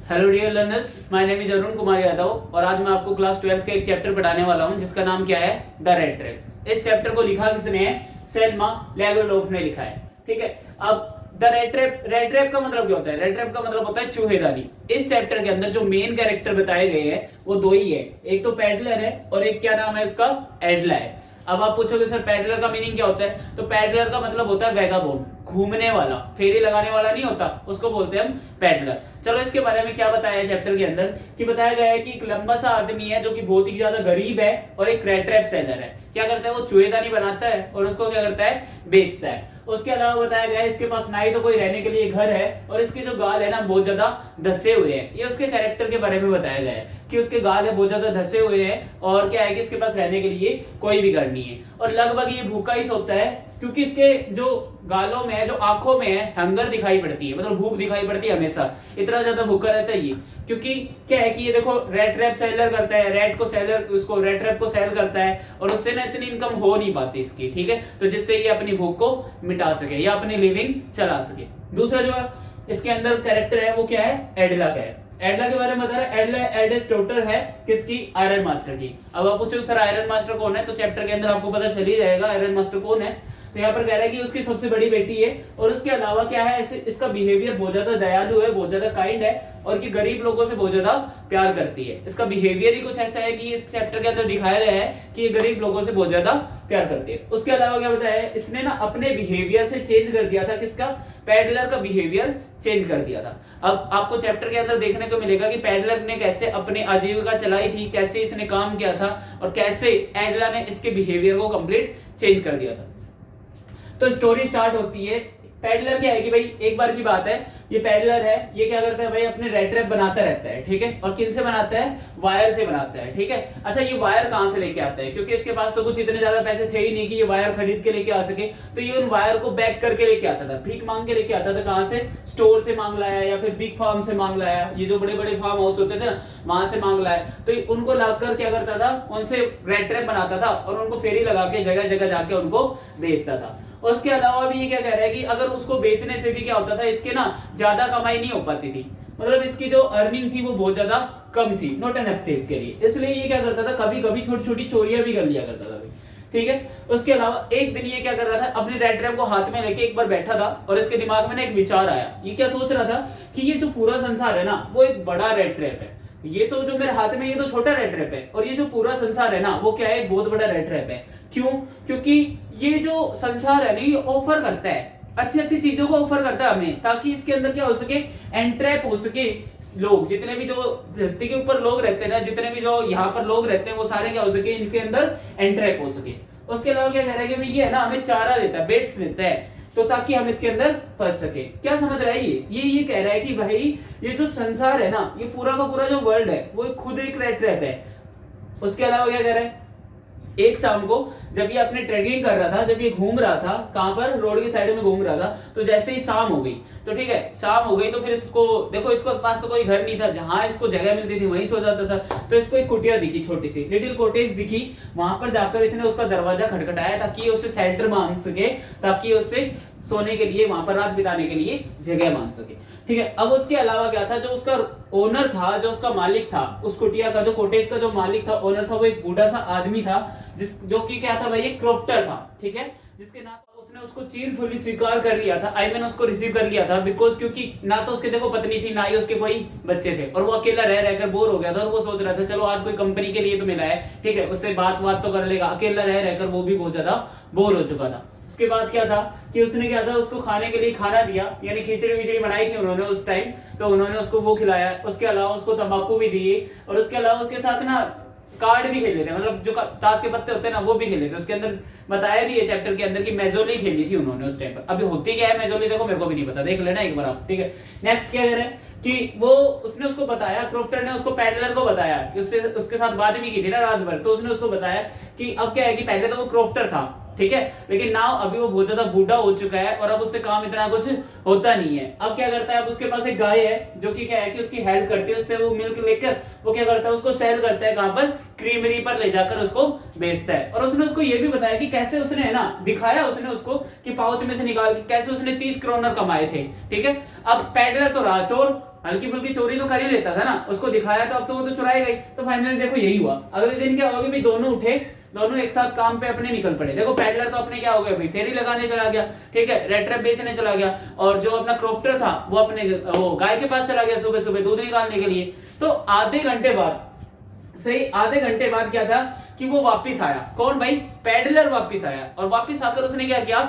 Hello dear learners, my name is Arun Kumar Yadav और आज मैं आपको क्लास 12th का एक चैप्टर पढ़ाने वाला हूं जिसका नाम क्या है, द रेट ट्रैप। इस चैप्टर को लिखा किसने है? सेल्मा लैगरलोफ ने लिखा है। ठीक है, अब द रेट ट्रैप का मतलब क्या होता है? रेट ट्रैप का मतलब होता है चूहेदानी। इस चैप्टर के अंदर जो मेन कैरेक्टर बताए गए हैं वो दो ही है, एक तो पैडलर है और एक क्या नाम है उसका, एडला है। अब आप पूछोगे सर पैडलर का मीनिंग क्या होता है? तो पैडलर का मतलब होता है वैगाबोंड, घूमने वाला, फेरी लगाने वाला नहीं होता, उसको बोलते हैं हम पैडलर। चलो इसके बारे में क्या बताया है चैप्टर के अंदर कि बताया गया है कि एक लंबा सा आदमी है जो कि बहुत ही ज्यादा गरीब है और एक रेट ट्रैप सेलर है। क्या करता है वो? चूहेदानी बनाता है और उसको क्या करता है, बेचता है। उसके अलावा बताया गया है इसके पास ना ही तो कोई रहने के लिए घर है और इसके जो गाल है ना बहुत ज्यादा धसे हुए हैं। ये उसके कैरेक्टर के बारे में बताया गया है कि उसके गाल है बहुत ज्यादा धसे हुए हैं और क्या है कि इसके पास रहने के लिए कोई भी घर नहीं है और लगभग ये भूखा ही सोता है क्योंकि इसके जो गालों में है, जो आंखों में है, हंगर दिखाई पड़ती है, मतलब भूख दिखाई पड़ती है हमेशा। इतना ज्यादा भूखा रहता है ये क्योंकि क्या है कि ये देखो रेट ट्रैप सेलर करता है, उसको रेट ट्रैप को सेल करता है और उससे ना इतनी इनकम हो नहीं पाती इसकी। ठीक है, तो जिससे ये अपनी भूख को मिटा सके या अपनी लिविंग चला सके। दूसरा जो इसके अंदर कैरेक्टर है वो क्या है, एडला का है। एडला के बारे में बता रहा है, एडला एल्डेस्ट डॉटर है किसकी, आयरन मास्टर की। अब आप पूछो सर आयरन मास्टर कौन है, तो चैप्टर के अंदर आपको पता चल ही जाएगा आयरन मास्टर कौन है। तो यहाँ पर कह रहा है कि उसकी सबसे बड़ी बेटी है और उसके अलावा क्या है, इसका बिहेवियर बहुत ज्यादा दयालु है, बहुत ज्यादा काइंड है और कि गरीब लोगों से बहुत ज्यादा प्यार करती है। इसका बिहेवियर ही कुछ ऐसा है कि इस चैप्टर के अंदर दिखाया गया है कि ये गरीब लोगों से बहुत ज्यादा प्यार करती है। उसके अलावा क्या बताया है, इसने ना अपने बिहेवियर से चेंज कर दिया था, किसका, पैडलर का बिहेवियर चेंज कर दिया था। अब आपको चैप्टर के अंदर देखने को मिलेगा कि पैडलर ने कैसे अपनी आजीविका चलाई थी, कैसे इसने काम किया था और कैसे एडला ने इसके बिहेवियर को कंप्लीट चेंज कर दिया था। तो स्टोरी स्टार्ट होती है। पैडलर क्या है कि भाई एक बार की बात है, ये पैडलर है, ये क्या करता है भाई, अपने रेट ट्रैप बनाता रहता है। ठीक है, और किन से बनाता है, वायर से बनाता है। ठीक है, अच्छा ये वायर कहां से लेके आता है, क्योंकि इसके पास तो कुछ इतने ज्यादा पैसे थे ही नहीं कि ये वायर खरीद के लेके आ सके, तो ये उन वायर को बैक करके लेके आता था, भीख मांग के लेके आता था। कहां से? स्टोर से मांग लाया या फिर बिग फार्म से मांग लाया, ये जो बड़े बड़े फार्म हाउस होते थे ना वहां से मांग लाया। तो उनको लाकर क्या करता था, उनसे रेट ट्रैप बनाता था और उनको फेरी लगा के जगह जगह जाके उनको बेचता था। उसके अलावा भी ये क्या कह रहा है कि अगर उसको बेचने से भी क्या होता था, इसके ना ज्यादा कमाई नहीं हो पाती थी, मतलब इसकी जो अर्निंग थी वो बहुत ज्यादा कम थी, नॉट एनफ थे इसके लिए। इसलिए ये क्या करता था, कभी कभी छोटी छोटी चोरियां भी कर लिया करता था। ठीक है, उसके अलावा एक दिन ये क्या कर रहा था, अपने रेट ट्रैप को हाथ में लेके एक बार बैठा था और इसके दिमाग में ना एक विचार आया। ये क्या सोच रहा था कि ये जो पूरा संसार है ना वो एक बड़ा रेट ट्रैप है, ये तो जो मेरे हाथ में ये तो छोटा रेट ट्रैप है और ये जो पूरा संसार है ना वो क्या है, एक बहुत बड़ा रेट ट्रैप है। क्यों? क्योंकि ये जो संसार है ना ये ऑफर करता है, अच्छी अच्छी चीजों को ऑफर करता है हमें, ताकि इसके अंदर क्या हो सके, एंट्रैप हो सके। लोग जितने भी जो धरती के ऊपर लोग रहते हैं ना, जितने भी जो यहाँ पर लोग रहते हैं वो सारे क्या हो सके, इनके अंदर एंट्रैप हो सके। उसके अलावा क्या कह रहा है कि ये है ना हमें चारा देता है, बेट्स देता है, तो ताकि हम इसके अंदर फंस सके। क्या समझ रहा है ये कह रहा है कि भाई ये जो संसार है ना, ये पूरा का पूरा जो वर्ल्ड है वो खुद एक रेट ट्रैप है। उसके अलावा क्या कह रहा है, एक शाम को जब ये अपने ट्रेकिंग कर रहा था, जब ये घूम रहा था, कहां पर, रोड की साइड में घूम रहा था, तो जैसे ही शाम हो गई, तो ठीक है शाम हो गई तो फिर इसको देखो, इसको पास तो कोई घर नहीं था, जहां इसको जगह मिलती थी वहीं सो जाता था। तो इसको एक कुटिया दिखी, छोटी सी लिटिल कॉटेज दिखी, वहां पर जाकर इसने उसका दरवाजा खटखटाया ताकि उसे शेल्टर मांग सके, ताकि उससे सोने के लिए, वहां पर रात बिताने के लिए जगह मांग सके। ठीक है, अब उसके अलावा क्या था, जो उसका ओनर था, जो उसका मालिक था, उस कुटिया का, जो कॉटेज का जो मालिक था, ओनर था, वो एक बूढ़ा सा आदमी था जो कि क्या था भाई, एक क्रॉफ्टर था। ठीक है, जिसके ना तो उसने उसको चीरफुली स्वीकार कर लिया था, आई मीन उसको रिसीव कर लिया था, बिकॉज क्योंकि ना तो उसके देखो पत्नी थी, ना ही उसके कोई बच्चे थे और वो अकेला रह रहकर बोर हो गया था और वो सोच रहा था चलो आज कोई कंपनी के लिए तो मिला है, ठीक है उससे बात तो कर लेगा। अकेला रह रहकर वो भी बहुत ज्यादा बोर हो चुका था। उसके बाद क्या था कि उसने क्या था, उसको खाने के लिए खाना दिया, यानी खिचड़ी विचड़ी बनाई थी उन्होंने उस टाइम, तो उन्होंने उसको वो खिलाया। उसके अलावा उसको तंबाकू भी दिए और उसके अलावा उसके साथ ना कार्ड भी खेले थे, मतलब जो ताश के पत्ते होते हैं ना वो भी खेले थे। उसके अंदर बताया भी है चैप्टर के अंदर कि मेजोली खेली थी उन्होंने उस टाइम पर। अभी होती क्या है मेजोली, देखो मेरे को भी नहीं पता, देख लेना एक बार आप। ठीक है, नेक्स्ट क्या कह रहे हैं कि वो उसने उसको बताया, क्रॉफ्टर ने उसको पैडलर को बताया कि उसके साथ बात भी की थी ना रात भर, तो उसने उसको बताया कि अब क्या है कि पहले तो वो क्रॉफ्टर था, ठीक है, लेकिन नाउ अभी वो बहुत ज्यादा बूढ़ा हो चुका है और अब उससे काम इतना कुछ होता नहीं है। अब क्या करता है, अब उसके पास एक गाय है जो कि क्या है कि उसकी हेल्प करती है, उससे वो मिल्क लेकर वो क्या करता है, उसको सेल करता है, कहां पर, क्रीमरी पर ले जाकर उसको बेचता है। और उसने उसको ये भी बताया कि कैसे उसने है ना दिखाया उसने उसको कि पाउच में से निकाल के कैसे उसने 30 क्रोनर कमाए थे। ठीक है, अब पैडलर तो रहा चोर, हल्की फुल्की चोरी तो कर ही लेता था ना, उसको दिखाया तो अब तो वो तो चुराएगा ही। तो फाइनली देखो यही हुआ। अगले दिन क्या हुआ कि भाई दोनों उठे, दोनों एक साथ काम पे अपने निकल पड़े। देखो पैडलर तो अपने क्या हो गया भाई, फेरी लगाने चला गया, ठीक है, रेड ट्रैप बेचने चला गया, और जो अपना क्रॉफ्टर था वो अपने वो गाय के पास चला गया सुबह सुबह दूध निकालने के लिए। तो आधे घंटे बाद, सही आधे घंटे बाद क्या था कि वो वापस आया। कौन भाई? पैडलर वापस आया, और वापस आकर उसने क्या किया,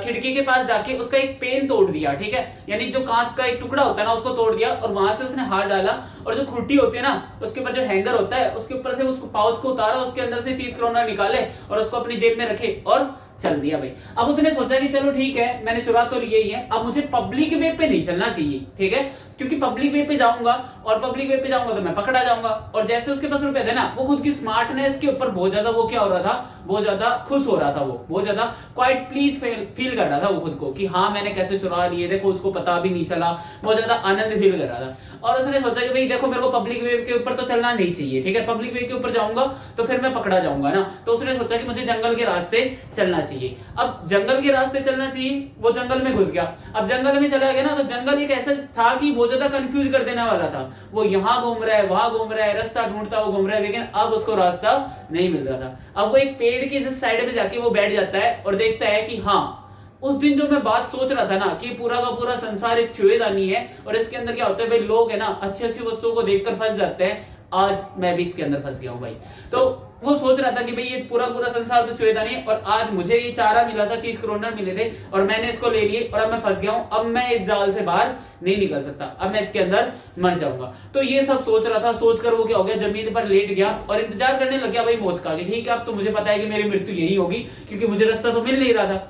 खिड़की के पास जाके उसका एक पेन तोड़ दिया, ठीक है, यानी जो कांच का एक टुकड़ा होता है ना उसको तोड़ दिया, और वहां से उसने हाथ डाला, और जो खुट्टी होती है ना उसके ऊपर जो हैंगर होता है उसके ऊपर से उसको पाउच को उतारा, उसके अंदर से 30 करोड़ निकाले और उसको अपनी जेब में रखे और चल दिया भाई। अब उसने सोचा कि चलो ठीक है, मैंने चुरा तो लिए ही है, अब मुझे पब्लिक वे पे नहीं चलना चाहिए, ठीक है, क्योंकि पब्लिक वे पे जाऊंगा और पब्लिक वे पे जाऊंगा तो मैं पकड़ा जाऊंगा। और जैसे उसके पास रुपए थे ना, वो खुद की स्मार्टनेस के ऊपर बहुत ज्यादा वो क्या हो रहा था, बहुत ज्यादा खुश हो रहा था, वो बहुत ज्यादा क्वाइट प्लीज फील कर रहा था वो खुद को कि हाँ मैंने कैसे चुरा लिए, देखो उसको पता भी नहीं चला, बहुत ज्यादा आनंद फील कर रहा था। और उसने सोचा कि भाई देखो मेरे को पब्लिक वे के ऊपर तो चलना नहीं चाहिए, ठीक है, पब्लिक वे के ऊपर जाऊंगा तो फिर मैं पकड़ा जाऊंगा ना। तो उसने सोचा कि मुझे जंगल के रास्ते चलना चाहिए। अब जंगल के रास्ते चलना चाहिए, वो जंगल में घुस गया। अब जंगल में चला गया ना, तो जंगल एक ऐसा था कि बहुत ज्यादा कंफ्यूज कर देने वाला था। वो यहाँ घूम रहा है, वहां घूम रहा है, रास्ता ढूंढता वो घूम रहा है, लेकिन अब उसको रास्ता नहीं मिल रहा था। अब वो एक पेड़ की जिस साइड में जाके वो बैठ जाता है और देखता है कि हाँ, उस दिन जो मैं बात सोच रहा था ना कि पूरा का पूरा संसार एक छुएदानी है और इसके अंदर क्या होता है भाई, लोग है ना अच्छी अच्छी वस्तुओं को देखकर फंस जाते हैं, आज मैं भी इसके अंदर फंस गया हूं भाई। तो वो सोच रहा था कि भाई ये पूरा पूरा संसार तो छुएदानी है, और आज मुझे ये चारा मिला था, 30 करोड़ मिले थे और मैंने इसको ले लिए और अब मैं फंस गया हूं, अब मैं इस जाल से बाहर नहीं निकल सकता, अब मैं इसके अंदर मर जाऊंगा। तो ये सब सोच रहा था, सोचकर वो क्या हो गया, जमीन पर लेट गया और इंतजार करने लग गया भाई मौत का, कि ठीक है अब तो मुझे पता है कि मेरी मृत्यु यही होगी, क्योंकि मुझे रास्ता तो मिल नहीं रहा था।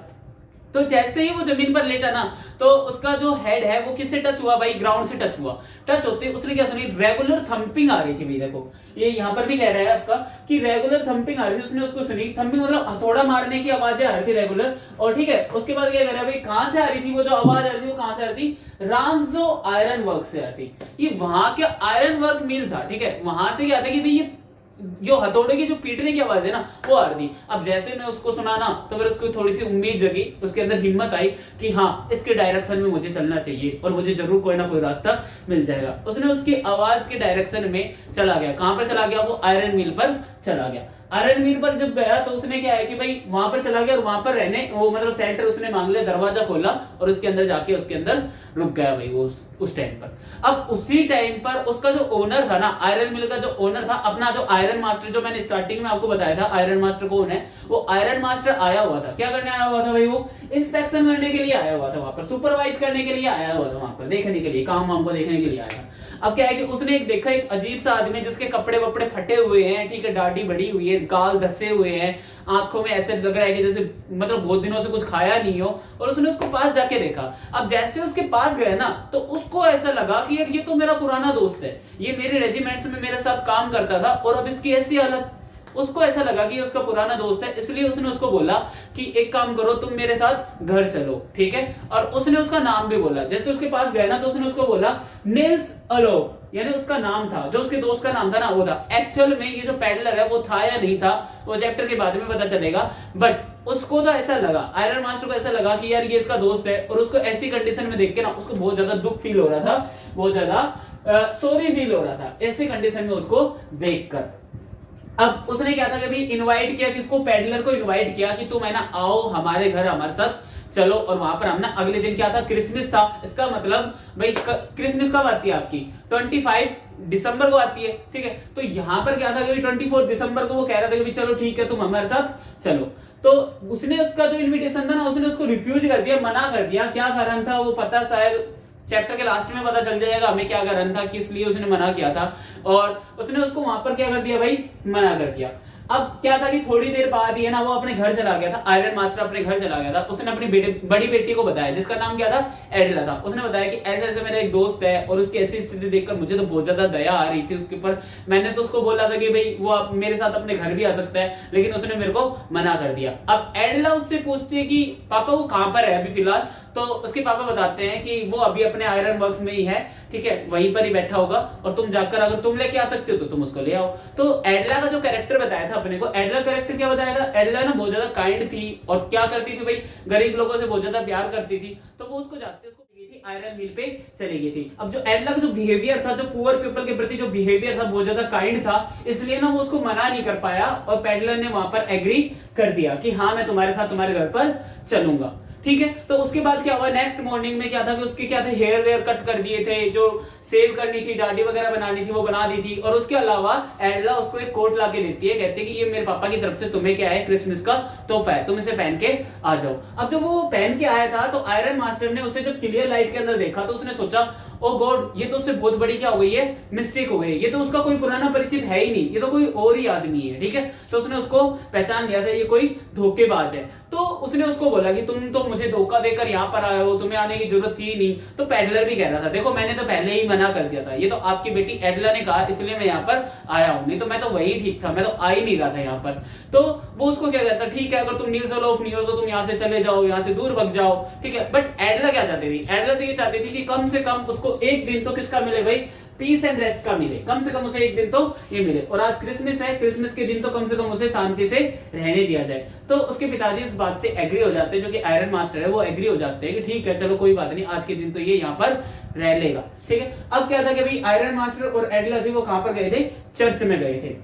तो जैसे ही वो जमीन पर लेटा ना, तो उसका जो हेड है वो किससे टच हुआ भाई, ग्राउंड से टच हुआ। टच होते उसने क्या सुनी, रेगुलर थंपिंग आ रही थी भाई। देखो ये यहाँ पर भी कह रहा है आपका कि रेगुलर थंपिंग आ रही थी, उसने उसको सुनी। थंपिंग मतलब हथौड़ा मारने की आवाजें आ रही थी रेगुलर, और ठीक है उसके बाद क्या कर रहा है भाई, कहां से आ रही थी वो जो आवाज आ रही थी, वो कहां से आ रही थी, रांझो आयरन वर्क से आ रही थी। ये वहां के आयरन वर्क मिल था, ठीक है, वहां से क्या था कि भाई ये जो हथौड़े की जो पीटने की आवाज है ना वो आ रही थी। अब जैसे मैं उसको सुना ना, तो फिर उसको थोड़ी सी उम्मीद जगी, उसके अंदर हिम्मत आई कि हाँ इसके डायरेक्शन में मुझे चलना चाहिए और मुझे जरूर कोई ना कोई रास्ता मिल जाएगा। उसने उसकी आवाज के डायरेक्शन में चला गया। कहां पर चला गया वो, आयरन मिल पर चला गया। आयरन मिल पर जब गया तो उसने क्या है कि भाई वहां पर चला गया और वहां पर रहने वो मतलब सेंटर उसने मांग लिया, दरवाजा खोला और उसके अंदर जाके उसके अंदर रुक गया भाई वो उस टाइम पर। अब उसी टाइम पर उसका जो ओनर था ना, आयरन मिल का जो ओनर था, अपना जो आयरन मास्टर, जो मैंने स्टार्टिंग में आपको बताया था आयरन मास्टर कौन है, वो आयरन मास्टर आया हुआ था। क्या करने आया हुआ था भाई, वो इंस्पेक्शन करने के लिए आया हुआ था, वहां पर सुपरवाइज करने के लिए आया हुआ था, वहां पर देखने के लिए, काम वाम को देखने के लिए आया था। अब क्या है कि उसने एक देखा एक अजीब सा आदमी जिसके कपड़े वपड़े फटे हुए हैं, ठीक है, दाढ़ी बड़ी हुई है, गाल धसे हुए हैं, आंखों में ऐसे लग रहा है कि जैसे मतलब बहुत दिनों से कुछ खाया नहीं हो, और उसने उसको पास जाके देखा। अब जैसे उसके पास गए ना, तो उसको ऐसा लगा कि यार ये तो मेरा पुराना दोस्त है, ये मेरे रेजिमेंट्स में मेरे साथ काम करता था और अब इसकी ऐसी हालत। उसको ऐसा लगा कि उसका पुराना दोस्त है, इसलिए उसने उसको बोला कि एक काम करो तुम मेरे साथ घर चलो, ठीक है, और उसने उसका नाम भी बोला। जैसे उसके पास गया ना, तो उसने उसको बोला निल्स अलोफ, यानी उसका नाम था, जो उसके दोस्त का नाम था ना वो था। एक्चुअल में ये जो पैडलर है वो था या नहीं था, वो चैप्टर के बाद में पता चलेगा, बट उसको तो ऐसा लगा, आयरन मास्टर को ऐसा लगा कि यार ये इसका दोस्त है, और उसको ऐसी कंडीशन में देख के ना उसको बहुत ज्यादा दुख फील हो रहा था, बहुत ज्यादा सॉरी फील हो रहा था ऐसी कंडीशन में उसको देखकर। अब उसने क्या था कि भाई इनवाइट किया, किसको, पैडलर को इनवाइट किया कि तुम है ना आओ हमारे घर हमारे साथ चलो। और वहां पर हम ना अगले दिन क्या था, क्रिसमस था। इसका मतलब भाई क्रिसमस कब आती है आपकी, 25 दिसंबर को आती है, ठीक है। तो यहाँ पर क्या था कि 24 दिसंबर को वो कह रहा था कि भाई चलो ठीक है तुम हमारे साथ चलो। तो उसने उसका जो इनविटेशन था ना उसने उसको रिफ्यूज कर दिया, मना कर दिया। क्या कारण था वो पता शायद चैप्टर के लास्ट में पता चल जाएगा हमें क्या कारण था, किस लिए उसने मना किया था। और उसने उसको वहां पर क्या कर दिया भाई, मना कर दिया। अब क्या था कि थोड़ी देर बाद ही है ना वो अपने घर चला गया था, आयरन मास्टर अपने घर चला गया था। उसने अपनी बड़ी बेटी को बताया, जिसका नाम क्या था, एडला था। उसने बताया कि ऐसे ऐसे मेरा एक दोस्त है और उसकी ऐसी स्थिति देखकर मुझे तो बहुत ज्यादा दया आ रही थी उसके ऊपर। मैंने तो उसको बोला था कि भाई वो मेरे साथ अपने घर भी आ सकता है, लेकिन उसने मेरे को मना कर दिया। अब एडला उससे पूछती है कि पापा वो कहां पर है अभी फिलहाल। तो उसके पापा बताते हैं कि वो अभी अपने आयरन वर्क्स में ही है, ठीक है, वहीं पर ही बैठा होगा, और तुम जाकर अगर तुम लेके आ सकते हो तो तुम उसको ले आओ। तो एडला का जो कैरेक्टर बताया था अपने को, एडला कैरेक्टर क्या बताया था, एडला ना बहुत ज्यादा काइंड थी और क्या करती थी भाई, गरीब लोगों से बहुत ज्यादा प्यार करती थी। तो वो उसको जाते उसको थी आयरन मिल पे चली गई थी। अब जो एडला का जो बिहेवियर था, जो पुअर पीपल के प्रति जो बिहेवियर था बहुत ज्यादा काइंड था, इसलिए ना वो उसको मना नहीं कर पाया और पेडलर ने वहां पर एग्री कर दिया कि हाँ मैं तुम्हारे साथ तुम्हारे घर पर चलूंगा। ठीक है, तो उसके बाद क्या हुआ, नेक्स्ट मॉर्निंग में क्या था कि उसके क्या थे, हेयर वेयर कट कर दिए थे, जो सेव करनी थी, दाढ़ी वगैरह बनानी थी वो बना दी थी। और उसके अलावा एडला उसको एक कोट ला के देती है, कहते हैं कि ये मेरे पापा की तरफ से तुम्हें क्या है, क्रिसमस का तोहफा है, तुम इसे पहन के आ जाओ। अब जब वो पहन के आया था तो आयरन मास्टर ने उसे जब क्लियर लाइट के अंदर देखा तो उसने सोचा ओ गॉड, ये तो उससे बहुत बड़ी क्या हो गई है, मिस्टेक हो गई, ये तो उसका कोई पुराना परिचित है ही नहीं, ये तो कोई और ही आदमी है। ठीक है, तो उसने उसको पहचान लिया था, ये कोई धोखेबाज है। तो उसने उसको बोला कि तुम तो मुझे धोखा देकर यहाँ पर आए हो, तुम्हें आने की जरूरत थी नहीं। तो पेडलर भी कह रहा था देखो मैंने तो पहले ही मना कर दिया था, ये तो आपकी बेटी एडला ने कहा इसलिए मैं यहाँ पर आया हूँ, नहीं तो मैं तो वही ठीक था, मैं तो आ ही नहीं रहा था यहाँ पर। तो वो उसको क्या कहता, ठीक है अगर तुम नील सोलोफ नहीं हो तो तुम यहाँ से चले जाओ, यहाँ से दूर भग जाओ। ठीक है, बट एडला क्या चाहती थी, एडला तो ये चाहती थी कि कम से कम उसको एक दिन तो किसका मिले भाई, पीस एंड रेस्ट का मिले, कम से कम उसे एक दिन तो ये मिले। और आज क्रिसमस है, क्रिसमस के दिन तो कम से कम उसे शांति से रहने दिया जाए। तो उसके पिताजी इस बात से एग्री हो जाते हैं, जो कि आयरन मास्टर है वो एग्री हो जाते हैं कि ठीक है चलो कोई बात नहीं, आज के दिन तो ये यहाँ पर रह लेगा। ठीक है, अब क्या था कि भाई आयरन मास्टर और एडला भी वो कहां पर गए थे, चर्च में गए थे।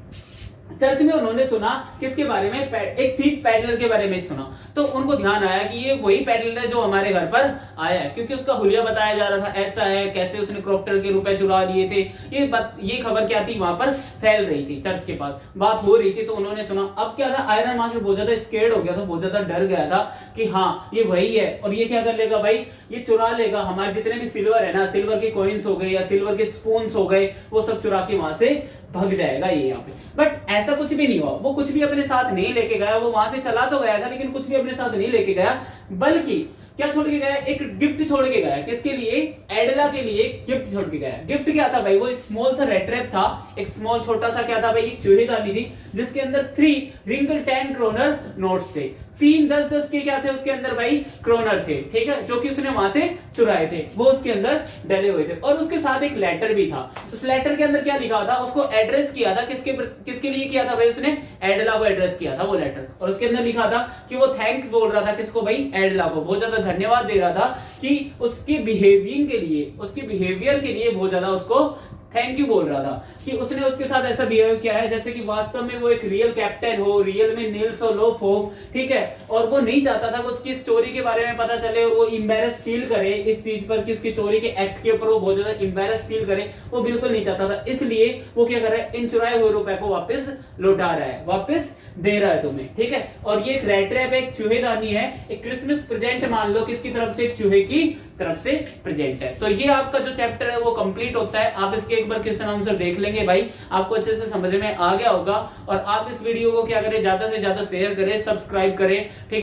चर्च में उन्होंने सुना किसके बारे में, एक थीफ पेडलर के बारे में सुना। तो उनको ध्यान आया कि ये वही पेडलर है जो हमारे घर पर आया है, क्योंकि उसका हुलिया बताया जा रहा था, ऐसा है कैसे उसने क्रॉफ्टर के रुपए चुरा लिए थे, ये खबर क्या थी वहां पर फैल रही थी, चर्च के पास बात हो रही थी। तो उन्होंने सुना। अब क्या था, आयरन मास्टर बहुत ज्यादा स्केर्ड हो गया था, बहुत ज्यादा डर गया था कि हाँ ये वही है और ये क्या कर लेगा भाई, ये चुरा लेगा हमारे जितने भी सिल्वर है ना, सिल्वर के कॉइन्स हो गए या सिल्वर के स्पून्स हो गए, वो सब चुरा के वहां से भग जाएगा ये यहाँ पे। बट ऐसा कुछ भी नहीं हुआ, वो कुछ भी अपने साथ नहीं लेके गया, वो वहां से चला तो गया था लेकिन कुछ भी अपने साथ नहीं लेके गया, बल्कि क्या छोड़ के गया, एक गिफ्ट छोड़ के गया। किसके लिए, एडला के लिए गिफ्ट छोड़ के गया। गिफ्ट क्या था भाई, वो स्मॉल सा रेड ट्रैप था, एक स्मॉल छोटा सा क्या था भाई, एक चूहेदानी थी जिसके अंदर 3 रिंगल 10 क्रोनर नोट्स थे, 3 10-10 के क्या थे उसके अंदर भाई, क्रोनर थे। ठीक है, जो कि उसने वहां से चुराए थे, वो उसके अंदर डले हुए थे। और उसके साथ एक लेटर भी था। उस लेटर के अंदर क्या लिखा था, उसको एड्रेस किया था, किसके लिए किया था भाई, उसने एडला को एड्रेस किया था वो लेटर। और उसके अंदर लिखा था कि वो थैंक्स बोल रहा था किसको भाई, एडला को, बहुत ज्यादा धन्यवाद दे रहा था कि उसके बिहेवियर के लिए बहुत ज्यादा उसको थैंक यू बोल रहा था कि उसने उसके साथ ऐसा बिहेव किया है जैसे कि वास्तव में वो एक रियल कैप्टन हो, रियल में नील सोलोफ हो। ठीक है, और वो नहीं चाहता था कि उसकी स्टोरी के बारे में पता चले, वो एम्बैरेस फील करे इस चीज पर कि उसकी चोरी के एक्ट के ऊपर वो बहुत ज्यादा एम्बैरेस फील करे, वो बिल्कुल नहीं चाहता था। इसलिए वो क्या कर रहा है, इन चुराए हुए रुपए को वापस लौटा रहा है, वापस दे रहा है तुम्हें। ठीक है, और ये एक रेड ट्रैप, एक चूहेदानी है, एक क्रिसमस प्रेजेंट मान लो, किसकी तरफ से, एक चूहे की तरफ से प्रेजेंट है। तो ये आपका जो चैप्टर है वो कंप्लीट होता है। आप इसके एक बार क्वेश्चन आंसर देख लेंगे भाई, आपको अच्छे से समझ में आ गया होगा। और आप इस वीडियो को क्या करें, ज्यादा से ज्यादा शेयर करें, सब्सक्राइब करें। ठीक